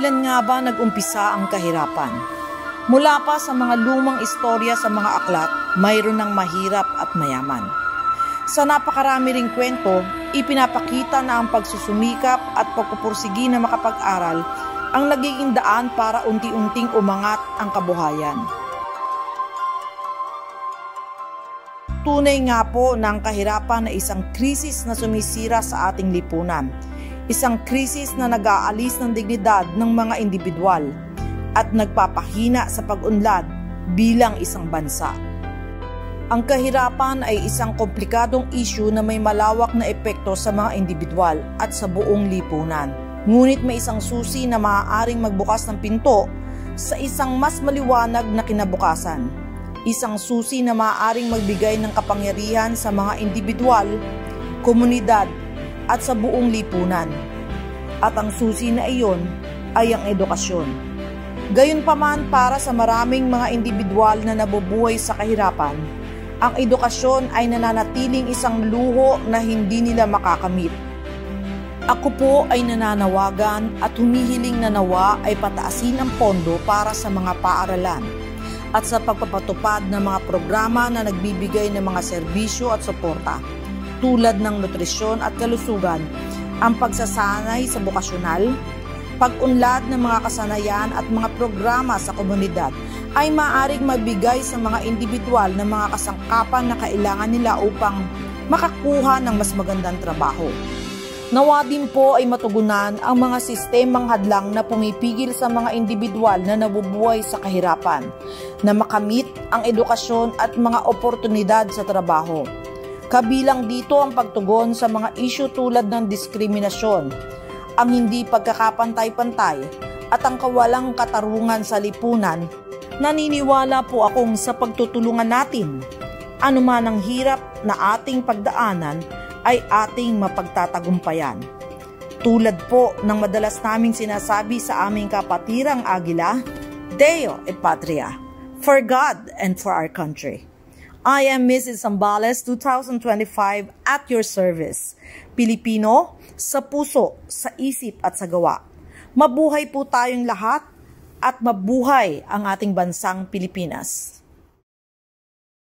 Kailan nga ba nag-umpisa ang kahirapan? Mula pa sa mga lumang istorya sa mga aklat, mayroon ng mahirap at mayaman. Sa napakarami ring kwento, ipinapakita na ang pagsusumikap at pagpupursigi na makapag-aral ang nagiging daan para unti-unting umangat ang kabuhayan. Tunay nga po na ang kahirapan ay isang krisis na sumisira sa ating lipunan. Isang krisis na nag-aalis ng dignidad ng mga individual at nagpapahina sa pag-unlad bilang isang bansa. Ang kahirapan ay isang komplikadong issue na may malawak na epekto sa mga individual at sa buong lipunan. Ngunit may isang susi na maaaring magbukas ng pinto sa isang mas maliwanag na kinabukasan. Isang susi na maaaring magbigay ng kapangyarihan sa mga individual, komunidad at sa buong lipunan. At ang susi na iyon ay ang edukasyon. Gayunpaman, para sa maraming mga individual na nabubuhay sa kahirapan, ang edukasyon ay nananatiling isang luho na hindi nila makakamit. Ako po ay nananawagan at humihiling na nawa ay pataasin ang pondo para sa mga paaralan at sa pagpapatupad ng mga programa na nagbibigay ng mga serbisyo at suporta tulad ng nutrisyon at kalusugan, ang pagsasanay sa bokasyonal, pag-unlad ng mga kasanayan at mga programa sa komunidad ay maaaring magbigay sa mga individual ng mga kasangkapan na kailangan nila upang makakuha ng mas magandang trabaho. Nawa din po ay matugunan ang mga sistemang hadlang na pumipigil sa mga individual na nabubuhay sa kahirapan na makamit ang edukasyon at mga oportunidad sa trabaho. Kabilang dito ang pagtugon sa mga isyu tulad ng diskriminasyon, ang hindi pagkakapantay-pantay at ang kawalang katarungan sa lipunan. Naniniwala po akong sa pagtutulungan natin, anuman ang hirap na ating pagdaanan ay ating mapagtatagumpayan. Tulad po ng madalas naming sinasabi sa aming kapatirang Agila, Deo et Patria, for God and for our country. I am Mrs. Zambales, 2025, at your service. Pilipino, sa puso, sa isip at sa gawa. Mabuhay po tayong lahat at mabuhay ang ating bansang Pilipinas.